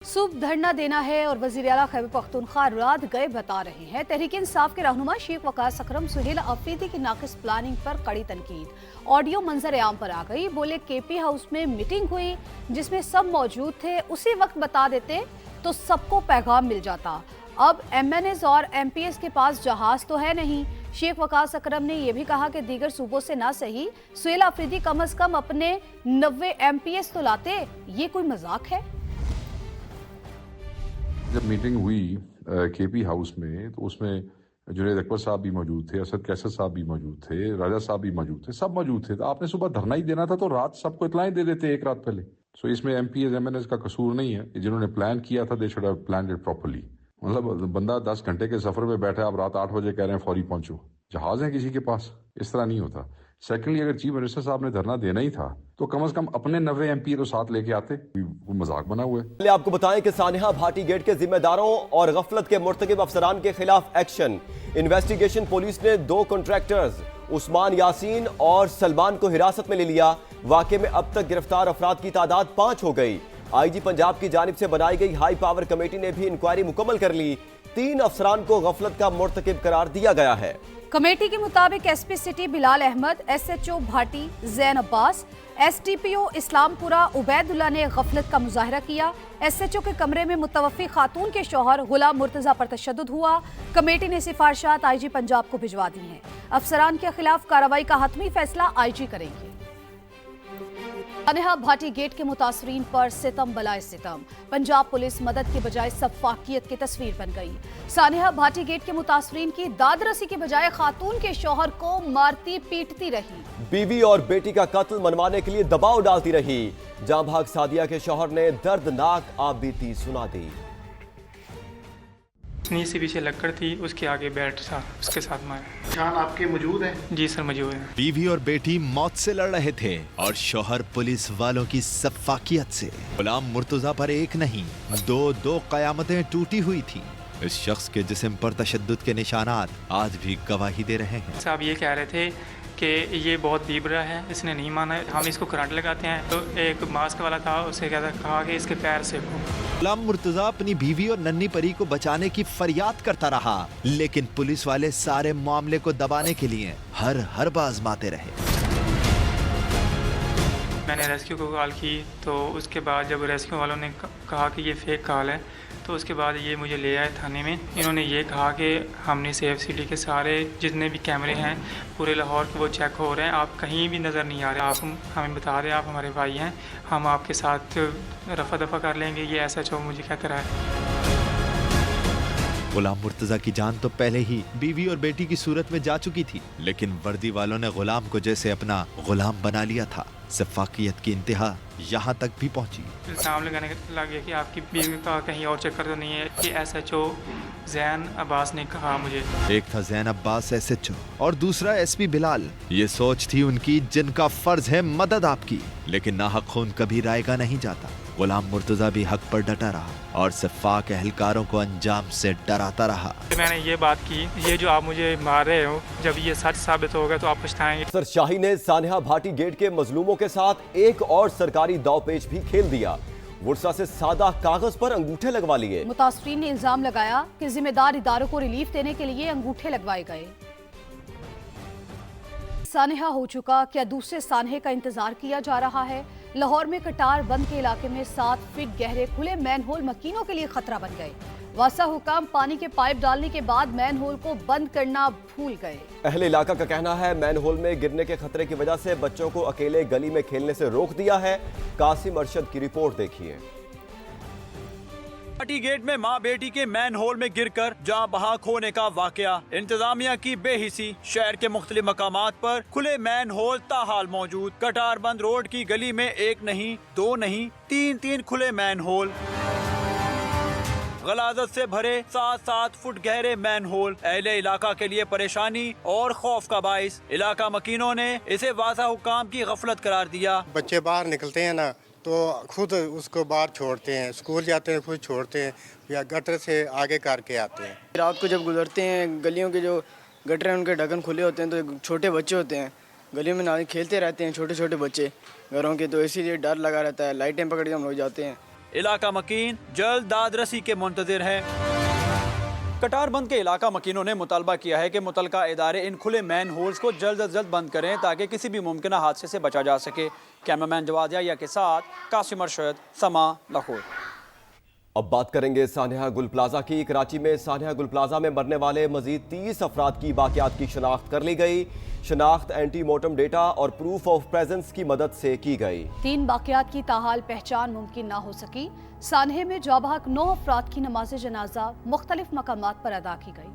सुबह धरना देना है और वज़ीर आला खैबर पख्तूनख्वा रात गए बता रहे हैं। तहरीक इंसाफ के रहनुमा शेख वकास अकरम सुहेल अफरीदी की नाकिस प्लानिंग पर कड़ी तनकीद। ऑडियो मंजर आम पर आ गई। बोले केपी हाउस में मीटिंग हुई जिसमें सब मौजूद थे, उसी वक्त बता देते तो सबको पैगाम मिल जाता। अब MNAs और MPs के पास जहाज तो है नहीं। शेख वकास अकरम ने यह भी कहा कि दीगर सूबों से ना सही, सुहेल अफरीदी कम अज कम अपने 90 MPs तो लाते। ये कोई मजाक है? जब मीटिंग हुई केपी हाउस में तो उसमें जुनैद अकबर साहब भी मौजूद थे, असद कैसर साहब भी मौजूद थे, राजा साहब भी मौजूद थे, सब मौजूद थे। तो आपने सुबह धरना ही देना था तो रात सबको इतलाएं दे देते एक रात पहले। सो इसमें MPs MNAs का कसूर नहीं है। जिन्होंने प्लान किया था they should have planned it properly. मतलब बंदा 10 घंटे के सफर में बैठा है, आप रात 8 बजे कह रहे हैं फौरी पहुंचो। जहाज है किसी के पास? इस तरह नहीं होता। सेकेंडली, अगर चीफ मिनिस्टर साहब ने धरना देना ही था तो कम से कम अपने 90 MP तो साथ लेके आते। वो मजाक बना हुआ है। पहले आपको बताएं कि सानिहा भाटी गेट के जिम्मेदारों और गफलत के मुर्तकिब अफसरान के खिलाफ एक्शन। इन्वेस्टिगेशन पुलिस ने 2 कॉन्ट्रैक्टर्स उस्मान यासीन और सलमान को हिरासत में ले लिया। वाकये में अब तक गिरफ्तार अफराद की तादाद 5 हो गई। IG पंजाब की जानिब से बनाई गई हाई पावर कमेटी ने भी इंक्वायरी मुकम्मल कर ली। 3 अफसरान को गफलत का मुर्तकिब करार दिया गया है। कमेटी के मुताबिक SP city Bilal Ahmed, SHO Bhati Zain Abbas, SDPO Islampura Ubaidullah ने गफलत का मुजाहरा किया। SHO के कमरे में मुतवफ़ी खातून के शौहर गुलाम मुर्तज़ा पर तशद्दुद हुआ। कमेटी ने सिफारिशात IG पंजाब को भिजवा दी हैं। अफसरान के खिलाफ कार्रवाई का हतमी फैसला IG करेंगे। सानिहा भाटी गेट के मुतासरीन पर सितम बलाए सितम। पंजाब पुलिस मदद के बजाय सफाकियत की तस्वीर बन गई। सानिहा भाटी गेट के मुतासरीन की दाद रसी के बजाय खातून के शौहर को मारती पीटती रही। बीवी और बेटी का कत्ल मनवाने के लिए दबाव डालती रही। जाँ भाग सादिया के शौहर ने दर्दनाक आपबीती सुना दी। नीचे से पीछे लकड़ थी, उसके आगे बैट था, उसके साथ मारा। जान आपके मौजूद हैं? जी सर मौजूद है। बीवी और बेटी मौत से लड़ रहे थे और शौहर पुलिस वालों की सफाकियत से। गुलाम मुर्तजा पर एक नहीं 2 कयामतें टूटी हुई थी। इस शख्स के जिस्म पर तशद्दुद के निशानात आज भी गवाही दे रहे हैं। साहब ये कह रहे थे कि ये बहुत बीबरा है, इसने नहीं माना, हम इसको करंट लगाते हैं। तो एक मास्क वाला था, उसे कहा कि इसके पैर सेको। गुलाम मुर्तजा अपनी बीवी और नन्ही परी को बचाने की फरियाद करता रहा, लेकिन पुलिस वाले सारे मामले को दबाने के लिए हर आजमाते रहे। मैंने रेस्क्यू को कॉल की तो उसके बाद जब रेस्क्यू वालों ने कहा कि ये फेक कॉल है तो उसके बाद ये मुझे ले आए थाने में। इन्होंने ये कहा कि हमने सेफ सिटी के सारे जितने भी कैमरे हैं पूरे लाहौर के वो चेक हो रहे हैं, आप कहीं भी नज़र नहीं आ रहे, आप हमें बता दें, आप हमारे भाई हैं, हम आपके साथ रफा दफा कर लेंगे। ये SHO मुझे कहता रहा है। गुलाम मुर्तजा की जान तो पहले ही बीवी और बेटी की सूरत में जा चुकी थी, लेकिन वर्दी वालों ने गुलाम को जैसे अपना गुलाम बना लिया था। सफाकियत की इंतहा यहाँ तक भी पहुँची। इल्जाम लगाने लगे कि आपकी बीवी का कहीं और चक्कर तो नहीं है। कि SHO जैन अब्बास ने कहा मुझे। एक था जैन अब्बास SHO और दूसरा SP बिलाल। ये सोच थी उनकी जिनका फर्ज है मदद आपकी, लेकिन नाहक खून कभी रायगा नहीं जाता। गुलाम मुर्तजा भी हक पर डटा रहा और सफाक एहलकारों को अंजाम से डराता रहा। मैंने ये बात की, ये जो आप मुझे मार रहे हो, जब ये सच साबित होगा तो आप पछताएंगे। सर शाही ने सानिहा भाटी गेट के मजलूमों के साथ एक और सरकारी दावपेच भी खेल दिया। वुरसा से सादा कागज पर अंगूठे लगवा लिए। मुतासरीन ने इल्जाम लगाया कि जिम्मेदार इदारों को रिलीफ देने के लिए अंगूठे लगवाए गए। सानिहा हो चुका, क्या दूसरे सानहे का इंतजार किया जा रहा है? लाहौर में कटार बंद के इलाके में 7 फीट गहरे खुले मैन होल मकीनों के लिए खतरा बन गए। वासा हुकाम पानी के पाइप डालने के बाद मैन होल को बंद करना भूल गए। अहले इलाका का कहना है मैन होल में गिरने के खतरे की वजह से बच्चों को अकेले गली में खेलने से रोक दिया है। कासिम अरशद की रिपोर्ट देखिए। भाटी गेट में मां बेटी के मैन होल में गिरकर जान बहक होने का वाकया। इंतजामिया की बेहिसी। शहर के मुख्तलिफ मकामात पर खुले मैन होल ताहाल मौजूद। कटार बंद रोड की गली में 1 नहीं 2 नहीं 3 खुले मैन होल। गलाजत से भरे 7 फुट गहरे मैन होल अहले इलाका के लिए परेशानी और खौफ का बाइस। इलाका मकीनों ने इसे वासा हुकाम की गफलत करार दिया। बच्चे बाहर निकलते हैं ना तो खुद उसको बाहर छोड़ते हैं, स्कूल जाते हैं खुद छोड़ते हैं या गटर से आगे करके आते हैं। रात को जब गुजरते हैं गलियों के जो गटर हैं उनके ढक्कन खुले होते हैं तो छोटे बच्चे होते हैं गलियों में खेलते रहते हैं, छोटे छोटे बच्चे घरों के, तो इसीलिए डर लगा रहता है। लाइटें पकड़ के हम लोग जाते हैं। علاقہ مکین جلد داد رسی کے منتظر ہے۔ کٹار بند کے علاقہ مکینوں نے مطالبہ کیا ہے کہ متعلقہ ادارے ان کھلے مین ہولز کو جلد از جلد بند کریں تاکہ کسی بھی ممکنہ حادثے سے بچا جا سکے۔ کیمرامین جواد یحییٰ کے ساتھ قاسم ارشد، سما، لاہور۔ اب بات کریں گے سانحہ گل پلازا کی۔ کراچی میں سانحہ گل پلازا میں مرنے والے مزید 30 افراد کی باقیات کی شناخت کر لی گئی۔ شناخت اینٹی مورٹم ڈیٹا اور پروف آف پریزنس کی مدد سے کی گئی۔ 3 باقیات کی تاحال پہچان ممکن نہ ہو سکی۔ سانحے میں جاں بحق 9 افراد کی نماز جنازہ مختلف مقامات پر ادا کی گئی۔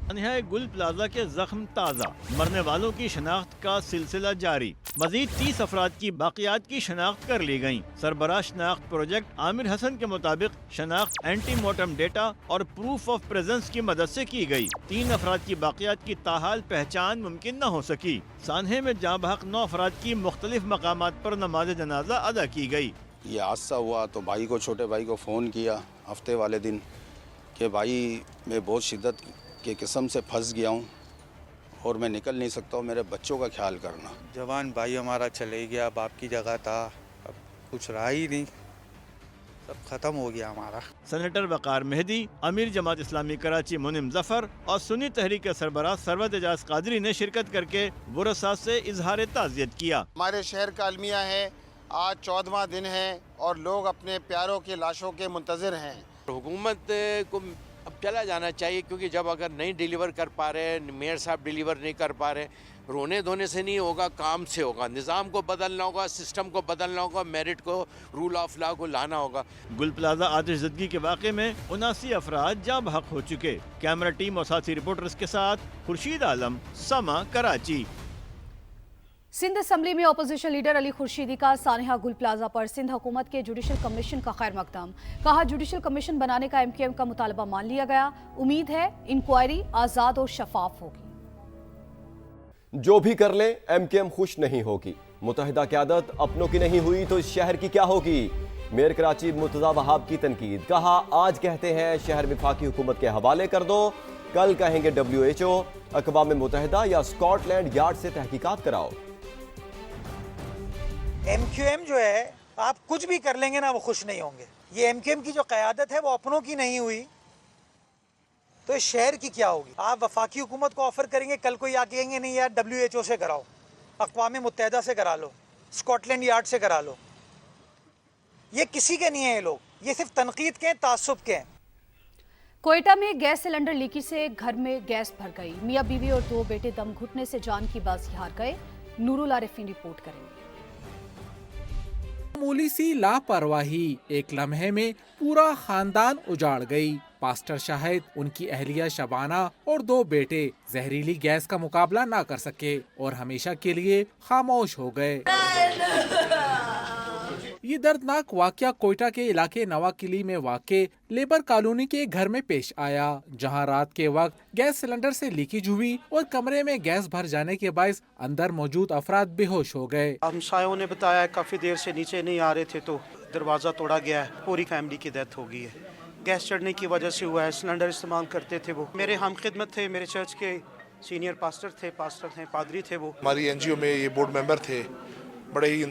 سانحہ گل پلازا کے زخم تازہ، مرنے والوں کی شناخت کا سلسلہ جاری۔ مزید 30 افراد کی باقیات کی شناخت کر لی گئیں۔ سربراہ شناخت پروجیکٹ عامر حسن کے مطابق شناخت اینٹی مورٹم ڈیٹا اور پروف آف پریزنس کی مدد سے کی گئی۔ 3 افراد کی باقیات کی تاحال پہچان ممکن نہ ہو سکی۔ سانحے میں جاں بحق 9 افراد کی مختلف مقامات پر نماز جنازہ ادا کی گئی۔ یہ حادثہ ہوا تو بھائی کو، چھوٹے بھائی کو فون کیا ہفتے والے دن کہ بھائی میں بہت شدت کے قسم سے پھنس گیا ہوں اور میں نکل نہیں سکتا ہوں، میرے بچوں کا خیال کرنا۔ جوان بھائی ہمارا چلے گیا، باپ کی جگہ تھا، اب کچھ رہا ہی نہیں، سب ختم ہو گیا ہمارا۔ سینیٹر وقار مہدی، امیر جماعت اسلامی کراچی منم ظفر اور سنی تحریک کے سربراہ ثروت اعجاز قادری نے شرکت کر کے ورثاء سے اظہار تعزیت کیا۔ ہمارے شہر کا المیہ ہے، آج 14واں دن ہے اور لوگ اپنے پیاروں کی لاشوں کے منتظر ہیں۔ حکومت کو اب چلا جانا چاہیے، کیونکہ جب اگر نہیں ڈیلیور کر پا رہے، میئر صاحب ڈیلیور نہیں کر پا رہے، رونے دھونے سے نہیں ہوگا، کام سے ہوگا۔ نظام کو بدلنا ہوگا، سسٹم کو بدلنا ہوگا، میرٹ کو، رول آف لا کو لانا ہوگا۔ گل پلازا آتش زدگی کے واقعے میں 79 افراد جاں بحق ہو چکے۔ کیمرہ ٹیم اور ساتھی رپورٹرز کے ساتھ خورشید عالم، سما، کراچی۔ سندھ اسمبلی میں اپوزیشن لیڈر علی خورشیدی کا سانحہ گل پلازا پر سندھ حکومت کے جوڈیشل کمیشن کا خیر مقدم۔ کہا جوڈیشل کمیشن بنانے کا MQM کا مطالبہ مان لیا گیا، امید ہے انکوائری آزاد اور شفاف ہوگی۔ جو بھی کر لیں MQM خوش نہیں ہوگی۔ متحدہ قیادت اپنوں کی نہیں ہوئی تو اس شہر کی کیا ہوگی؟ میئر کراچی مرتضیٰ وہاب کی تنقید۔ کہا آج کہتے ہیں شہر وفاقی حکومت کے حوالے کر دو، کل کہیں گے WHO، اقوام متحدہ یا اسکاٹ لینڈ یارڈ سے تحقیقات کراؤ۔ MQM جو ہے، آپ کچھ بھی کر لیں گے نا وہ خوش نہیں ہوں گے۔ یہ MQM کی جو قیادت ہے وہ اپنوں کی نہیں ہوئی تو اس شہر کی کیا ہوگی؟ آپ وفاقی حکومت کو آفر کریں گے، کل کو یہ کہیں گے نہیں یار WHO سے کراؤ، اقوام متحدہ سے کرا لو، اسکاٹ لینڈ یارڈ سے کرا لو۔ یہ کسی کے نہیں ہیں، یہ لوگ یہ صرف تنقید کے ہیں، تعصب کے ہیں۔ کوئٹہ میں گیس سلنڈر لیکی سے گھر میں گیس بھر گئی، میاں بیوی اور 2 بیٹے دم گھٹنے سے جان کی بازی ہار گئے۔ نور العارفین رپورٹ کریں گے۔ معمولی سی لاپرواہی ایک لمحے میں پورا خاندان اجاڑ گئی۔ پاسٹر شاہد، ان کی اہلیہ شبانہ اور 2 بیٹے زہریلی گیس کا مقابلہ نہ کر سکے اور ہمیشہ کے لیے خاموش ہو گئے۔ یہ دردناک واقعہ کوئٹہ کے علاقے نواکلی میں واقع لیبر کالونی کے گھر میں پیش آیا، جہاں رات کے وقت گیس سلنڈر سے لیکیج ہوئی اور کمرے میں گیس بھر جانے کے باعث اندر موجود افراد بے ہوش ہو گئے۔ ہمسایوں نے بتایا کافی دیر سے نیچے نہیں آ رہے تھے تو دروازہ توڑا گیا ہے، پوری فیملی کی ڈیتھ ہو گئی ہے۔ گیس چڑھنے کی وجہ سے ہوا ہے، سلنڈر استعمال کرتے تھے وہ۔ میرے ہم خدمت تھے، میرے چرچ کے سینئر پاسٹر تھے، پادری تھے وہ۔ ہماری NGO میں یہ بورڈ ممبر تھے، بڑے ہی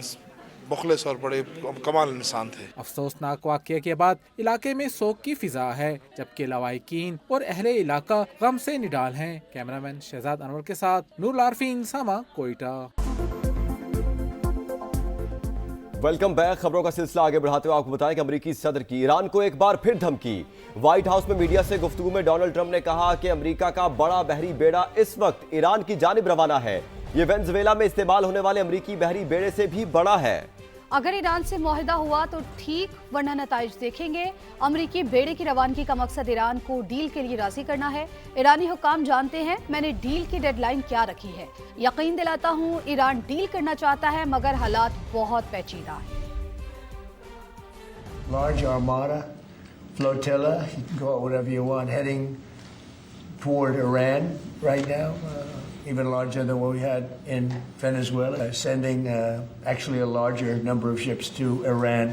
مخلص اور بڑے کمال انسان تھے۔ افسوسناک واقعے کے بعد علاقے میں سوگ کی فضا ہے، جبکہ لوائقین اور اہل علاقہ غم سے نڈال ہیں۔ کیمرامین شہزاد انور کے ساتھ نور العارفین، سما، کوئٹہ۔ Welcome back. خبروں کا سلسلہ آگے بڑھاتے ہوئے آپ کو بتائیں کہ امریکی صدر کی ایران کو ایک بار پھر دھمکی۔ وائٹ ہاؤس میں میڈیا سے گفتگو میں ڈونلڈ ٹرمپ نے کہا کہ امریکہ کا بڑا بحری بیڑا اس وقت ایران کی جانب روانہ ہے، یہ وینزویلا میں استعمال ہونے والے امریکی بحری بیڑے سے بھی بڑا ہے۔ اگر ایران سے معاہدہ ہوا تو ٹھیک، ورنہ نتائج دیکھیں گے۔ امریکی بیڑے کی روانگی کا مقصد ایران کو ڈیل کے لیے راضی کرنا ہے۔ ایرانی حکام جانتے ہیں میں نے ڈیل کی ڈیڈ لائن کیا رکھی ہے۔ یقین دلاتا ہوں ایران ڈیل کرنا چاہتا ہے، مگر حالات بہت پیچیدہ ہیں۔ Large armada, flotilla, you can call it whatever you want, heading toward Iran right now, even larger than what we had in Venezuela, sending actually a larger number of ships to Iran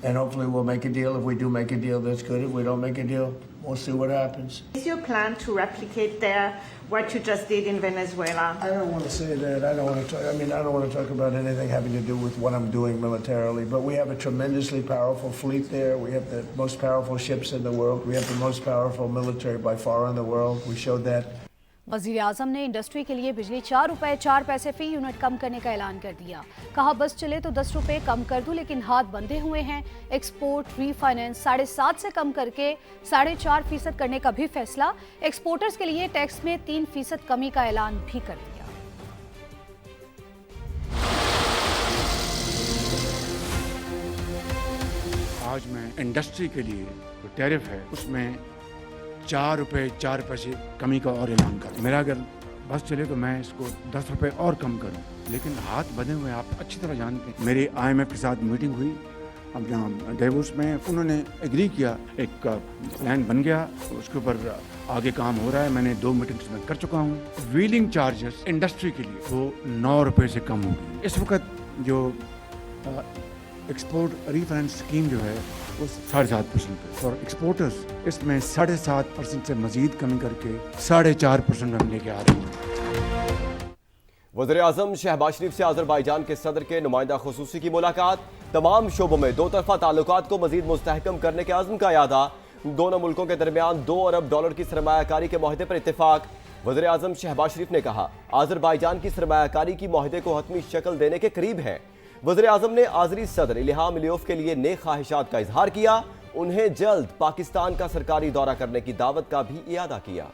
And hopefully we'll make a deal. If we do make a deal, that's good. If we don't make a deal, we'll see what happens. Is your plan to replicate there what you just did in Venezuela? I don't want to say that. I don't want to talk. I mean, I don't want to talk about anything having to do with what I'm doing militarily. But we have a tremendously powerful fleet there. We have the most powerful ships in the world. We have the most powerful military by far in the world. We showed that. वज़ीर आज़म ने industry के लिए बिजली 4 रुपए 4 पैसे फी unit कम करने का ऐलान कर दिया। कहा बस चले तो 10 रुपए कम कर दूं, लेकिन हाथ बंधे हुए हैं। एक्सपोर्ट रीफाइनेंस 7.5 से कम करके 4.5% करने का भी फैसला। एक्सपोर्टर्स के लिए टैक्स में 3% कमी का ऐलान भी कर दिया। आज मैं इंडस्ट्री के लिए जो टैरिफ है उसमें 4 रुपए 4 पैसे कमी का और ऐलान कर। मेरा अगर बस चले तो मैं इसको 10 रुपए और कम करूं, लेकिन हाथ बंधे हुए आप अच्छी तरह जानते हैं। मेरी IMF के साथ मीटिंग हुई अपना डेवोस में, उन्होंने एग्री किया, एक प्लान बन गया, उसके ऊपर आगे काम हो रहा है। मैंने 2 मीटिंग्स में कर चुका हूँ। व्हीलिंग चार्जेस इंडस्ट्री के लिए वो 9 रुपए से कम होगी। इस वक्त जो एक्सपोर्ट रीफाइनेंस स्कीम जो है वो 7.5% पे, और एक्सपोर्टर्स इसमें 7.5% से मजीद कमी करके 4.5% हम लेके आ रहे हैं। वज़ीर-ए-आज़म शहबाज शरीफ से आज़रबाईजान के सदर के नुमाइंदा खुसूसी की मुलाकात। तमाम शोबों में दो तरफा ताल्लुकात को मजीद मुस्तहकम करने के आज़म का इरादा। दोनों मुल्कों के दरमियान $2 अरब की सरमायाकारी के मुआहदे पर इत्तेफाक। वज़ीर-ए-आज़म शहबाज शरीफ ने कहा आज़रबाईजान की सरमायाकारी की मुआहदे को हतमी शक्ल देने के करीब है। वज़ीर-ए-आज़म ने आज़री सदर इल्हाम अलीयौफ के लिए नेक ख्वाहिशात का इजहार किया। उन्हें जल्द पाकिस्तान का सरकारी दौरा करने की दावत का भी इयादा किया।